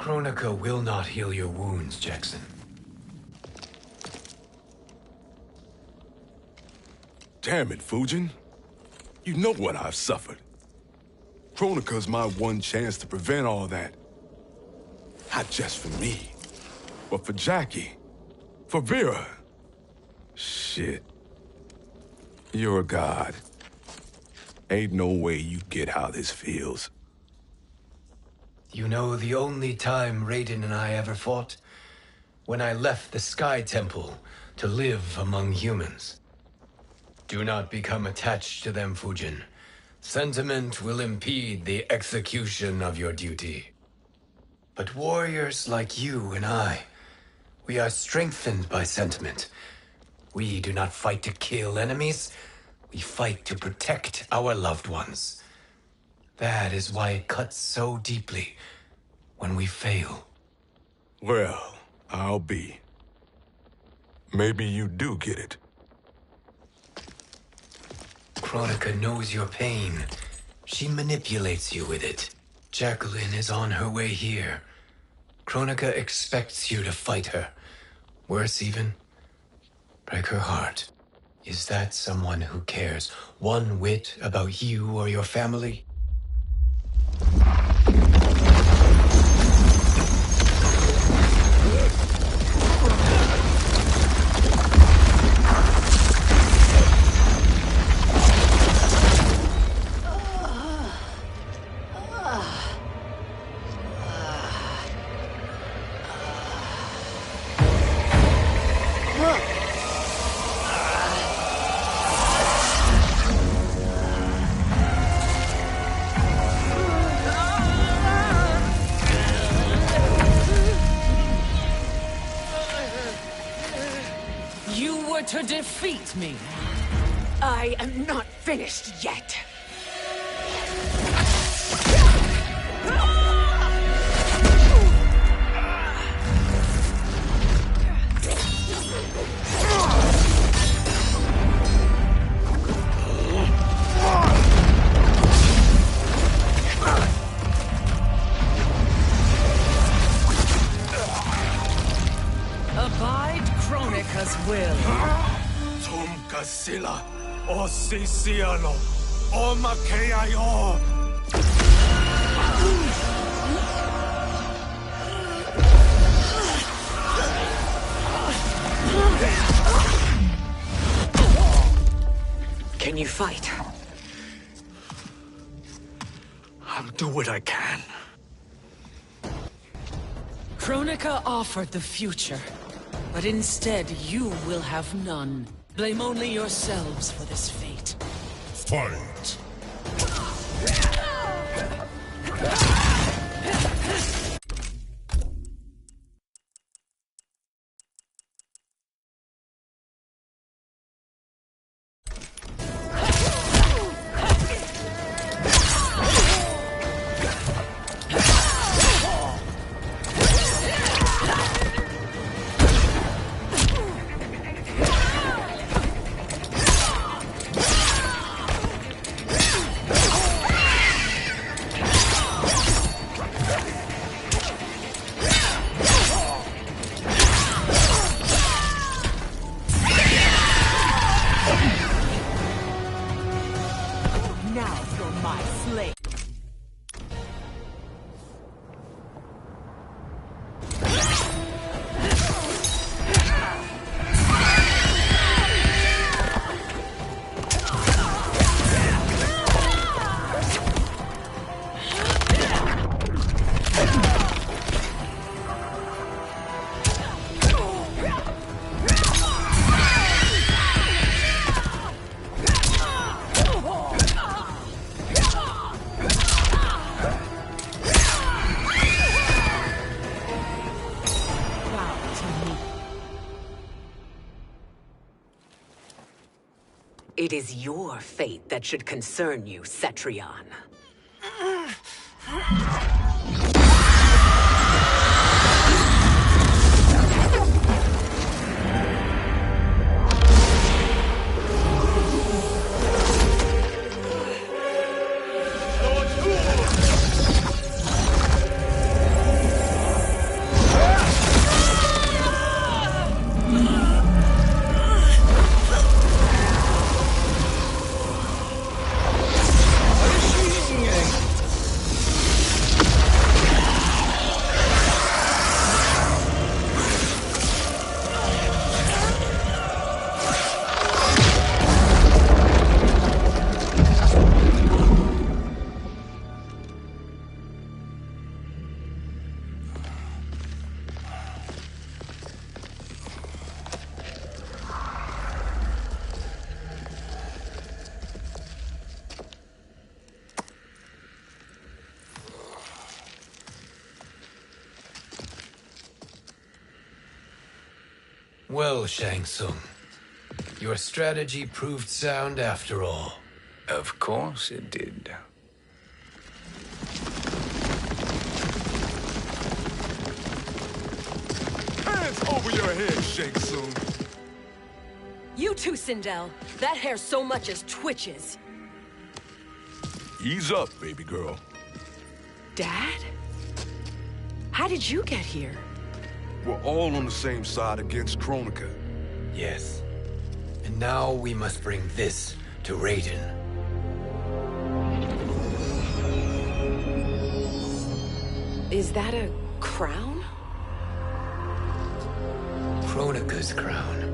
Kronika will not heal your wounds, Jackson. Damn it, Fujin. You know what I've suffered. Kronika's my one chance to prevent all that. Not just for me, but for Jackie, for Vera. Shit. You're a god. Ain't no way you get how this feels. You know the only time Raiden and I ever fought? When I left the Sky Temple to live among humans. Do not become attached to them, Fujin. Sentiment will impede the execution of your duty. But warriors like you and I, we are strengthened by sentiment. We do not fight to kill enemies. We fight to protect our loved ones. That is why it cuts so deeply when we fail. Well, I'll be. Maybe you do get it. Kronika knows your pain. She manipulates you with it. Jacqueline is on her way here. Kronika expects you to fight her. Worse even, break her heart. Is that someone who cares one whit about you or your family? You were to defeat me. I am not finished yet. Abide Kronika's will. Tumkasila, Osisiano, Omakeayo. Can you fight? I'll do what I can. Kronika offered the future, but instead you will have none. Blame only yourselves for this fate. Fight! Now you're my slave. It is your fate that should concern you, Cetrion. Well, Shang Tsung, Your strategy proved sound after all. Of course it did. Hands over your head, Shang Tsung. You too, Sindel. That hair so much as twitches. Ease up, baby girl. Dad? How did you get here? We're all on the same side against Kronika. Yes. And now we must bring this to Raiden. Is that a crown? Kronika's crown.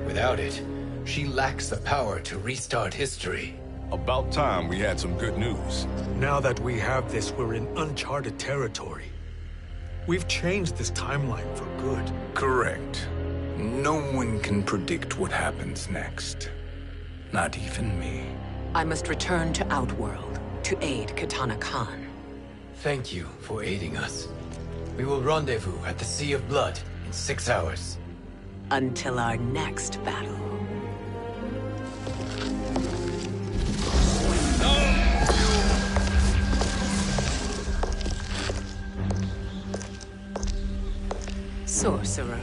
Without it, she lacks the power to restart history. About time we had some good news. Now that we have this, we're in uncharted territory. We've changed this timeline for good. Correct. No one can predict what happens next. Not even me. I must return to Outworld to aid Katana Khan. Thank you for aiding us. We will rendezvous at the Sea of Blood in 6 hours. Until our next battle. Sorcerer.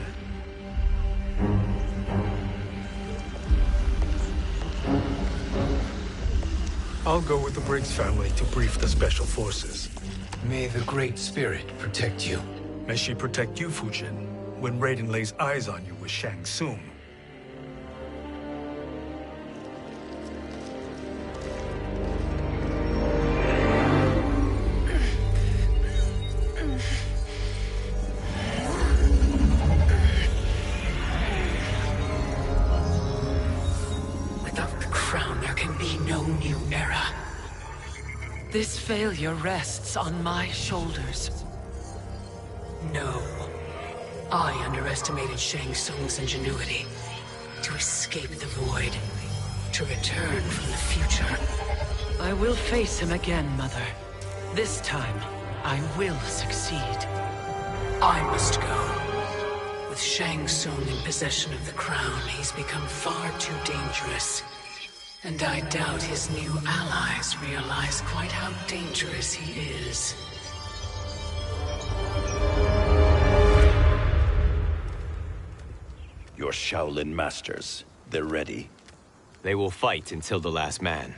I'll go with the Briggs family to brief the Special Forces. May the Great Spirit protect you. May she protect you, Fujin, when Raiden lays eyes on you with Shang Tsung. Without the crown, there can be no new era. This failure rests on my shoulders. No. I underestimated Shang Tsung's ingenuity. To escape the void. To return from the future. I will face him again, Mother. This time, I will succeed. I must go. With Shang Tsung in possession of the crown, he's become far too dangerous. And I doubt his new allies realize quite how dangerous he is. Your Shaolin masters, they're ready. They will fight until the last man.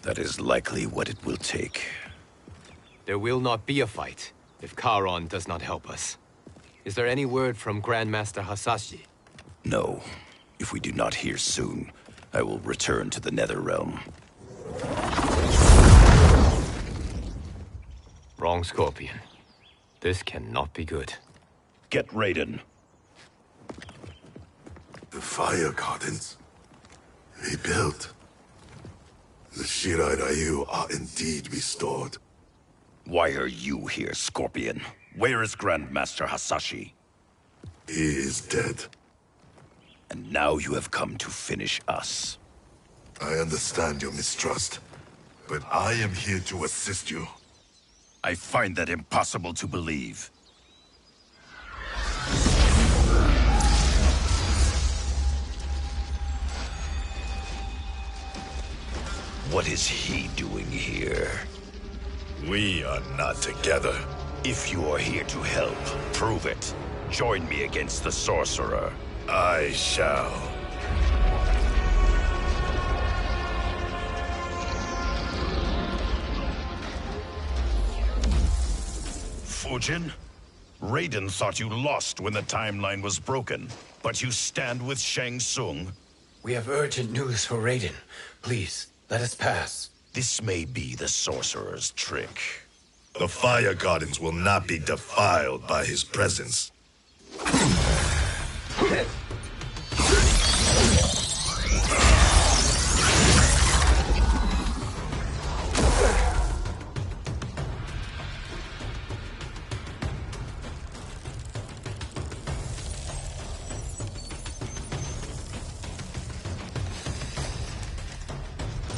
That is likely what it will take. There will not be a fight if Charon does not help us. Is there any word from Grandmaster Hasashi? No. If we do not hear soon, I will return to the Netherrealm. Wrong, Scorpion. This cannot be good. Get Raiden. The fire gardens. Rebuilt. The Shirai Ryu are indeed restored. Why are you here, Scorpion? Where is Grandmaster Hasashi? He is dead. And now you have come to finish us. I understand your mistrust, but I am here to assist you. I find that impossible to believe. What is he doing here? We are not together. If you are here to help, prove it. Join me against the Sorcerer. I shall. Fujin? Raiden thought you lost when the timeline was broken, but you stand with Shang Tsung. We have urgent news for Raiden. Please, let us pass. This may be the Sorcerer's trick. The fire gardens will not be defiled by his presence.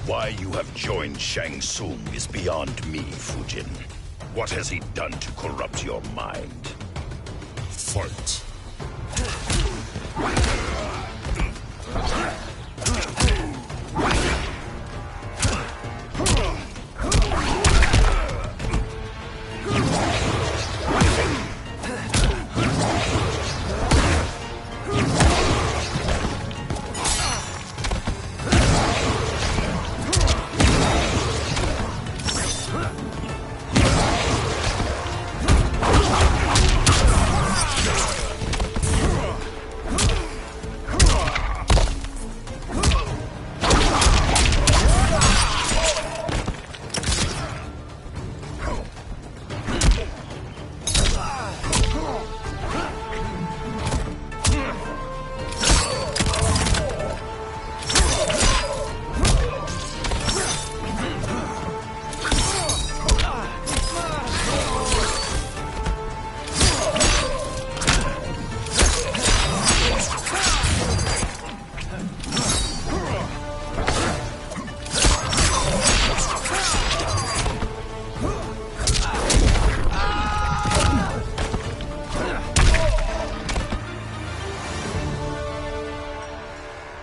Why you have joined Shang Tsung is beyond me, Fujin. What has he done to corrupt your mind? Fight.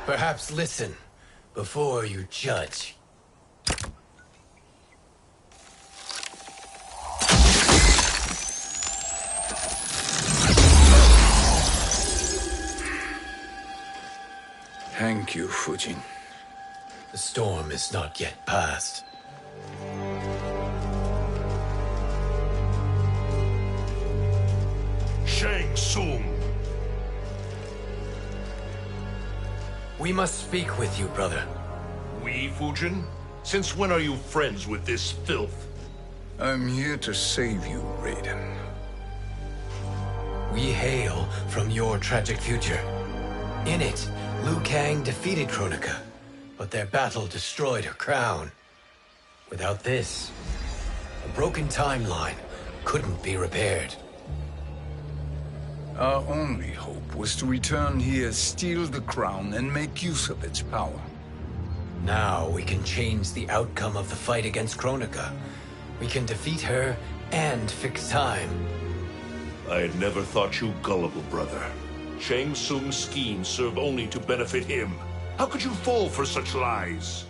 Perhaps listen before you judge. Thank you, Fujin. The storm is not yet past. Shang Tsung! We must speak with you, brother. We, Fujin? Since when are you friends with this filth? I'm here to save you, Raiden. We hail from your tragic future. In it, Liu Kang defeated Kronika, but their battle destroyed her crown. Without this, a broken timeline couldn't be repaired. Our only hope was to return here, steal the crown, and make use of its power. Now we can change the outcome of the fight against Kronika. We can defeat her and fix time. I had never thought you gullible, brother. Shang Tsung's schemes serve only to benefit him. How could you fall for such lies?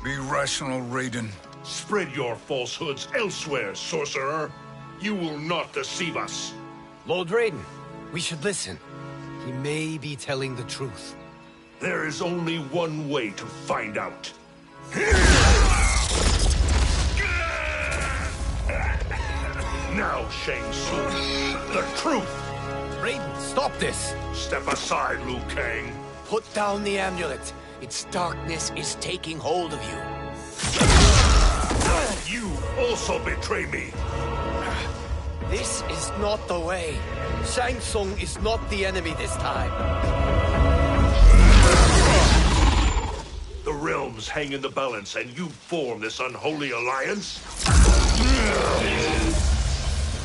Be rational, Raiden. Spread your falsehoods elsewhere, sorcerer. You will not deceive us. Lord Raiden, we should listen. He may be telling the truth. There is only one way to find out. Now, Shang Tsung, the truth! Raiden, stop this! Step aside, Liu Kang. Put down the amulet. Its darkness is taking hold of you. You also betray me. This is not the way. Shang Tsung is not the enemy this time. The realms hang in the balance, and you form this unholy alliance?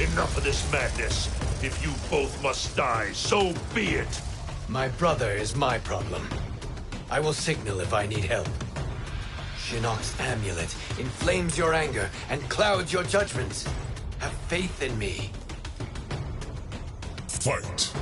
Enough of this madness. If you both must die, so be it. My brother is my problem. I will signal if I need help. Shinnok's amulet inflames your anger and clouds your judgments. Have faith in me. Fight!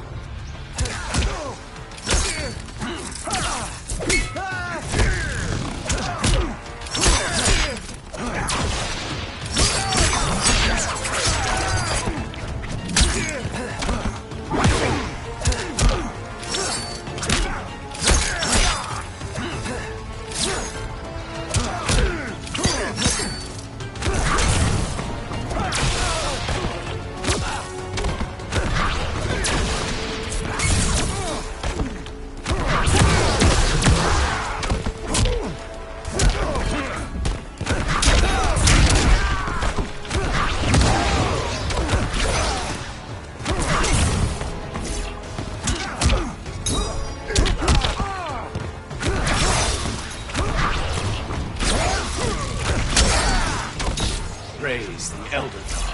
Praise the Elder Gods.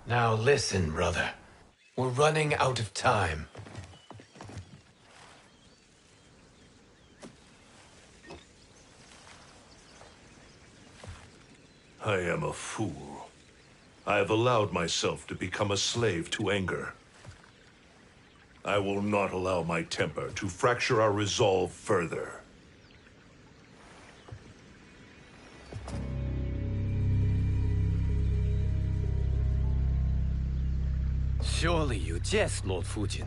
Now listen, brother. We're running out of time. I am a fool. I have allowed myself to become a slave to anger. I will not allow my temper to fracture our resolve further. Surely you jest, Lord Fujin.